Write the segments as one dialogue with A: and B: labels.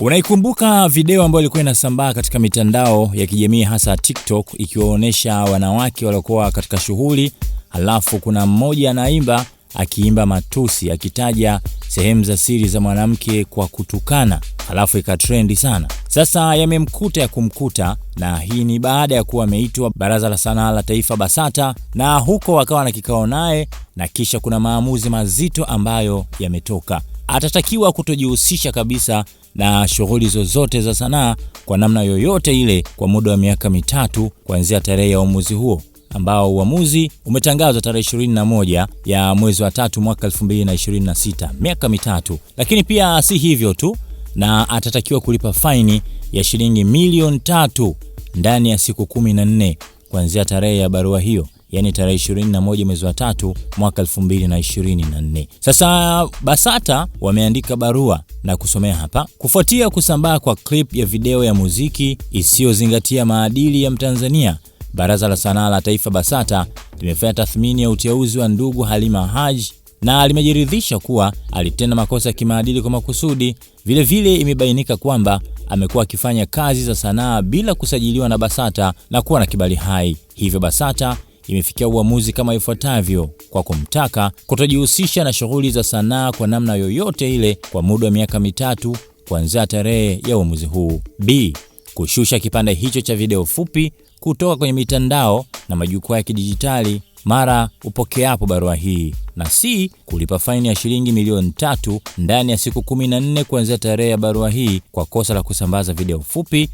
A: Unaikumbuka video ambayo ilikuwa inasambaa katika mitandao ya kijamii hasa TikTok ikiwaonesha wanawake waliokuwa katika shughuli, halafu kuna mmoja anaimba akiimba matusi akitaja sehemu za siri za mwanamke kwa kutukana, halafu ikatrendi sana. Sasa yamemkuta ya kumkuta, na hii ni baada ya kuwa ameitwa Baraza la Sanaa la Taifa BASATA, na huko wakawa na kikao naye, na kisha kuna maamuzi mazito ambayo yametoka. Atatakiwa kutojihusisha kabisa na shughuli zozote za sanaa kwa namna yoyote ile kwa muda wa miaka 3 kuanzia tarehe ya uamuzi huo, ambao uamuzi umetangazwa tarehe 21 ya mwezi wa 3 mwaka 2026, miaka 3. Lakini pia si hivyo tu, na atatakiwa kulipa faini ya shilingi milioni 3 ndani ya siku 14 kuanzia tarehe ya barua hiyo, yani tarehe 21 mwezi wa 3 mwaka 2024. Sasa BASATA wameandika barua na kusomea hapa: kufuatia kusambaa kwa clip ya video ya muziki isiyozingatia maadili ya Mtanzania, Baraza la Sanaa la Taifa BASATA limefanya tathmini ya uteuzi wa ndugu Halima Haji na limejiridhisha kuwa alitenda makosa ya kimaadili kwa makusudi. Vile imebainika kwamba amekuwa akifanya kazi za sanaa bila kusajiliwa na BASATA na kuwa na kibali hai. Hivyo BASATA imefikia uamuzi kama ifuatavyo kwa kumtaka kutojihusisha na shughuli za sanaa kwa namna yoyote ile kwa muda wa miaka 3 kuanzia tarehe ya uamuzi huu. B. Kushusha kipande hicho cha video fupi kutoka kwenye mitandao na majukwaa ya kidijitali mara upokeapo barua hii. Na C. Kulipa faini ya shilingi milioni 3 ndani ya siku 14 kuanzia tarehe ya barua hii kwa kosa la kusambaza video fupi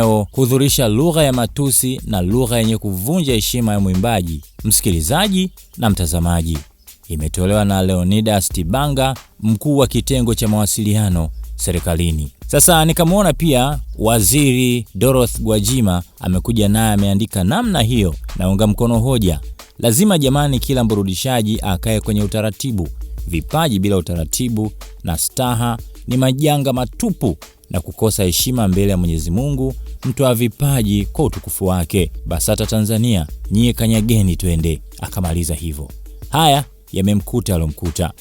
A: inayohudhurisha lugha ya matusi na lugha yenye kuvunja heshima ya mwimbaji, msikilizaji na mtazamaji. Imetolewa na Leonidas Tibanga, mkuu wa kitengo cha mawasiliano serikalini. Sasa nikamwona pia Waziri Dorothy Gwajima amekuja naye ameandika namna hiyo, naunga mkono hoja. Lazima jamani, kila mburudishaji akae kwenye utaratibu. Vipaji bila utaratibu na staha ni majanga matupu na kukosa heshima mbele ya Mwenyezi Mungu, mtoa vipaji kwa utukufu wake. BASATA Tanzania, nyie kanyageni twende. Akamaliza hivyo. Haya yamemkuta alomkuta.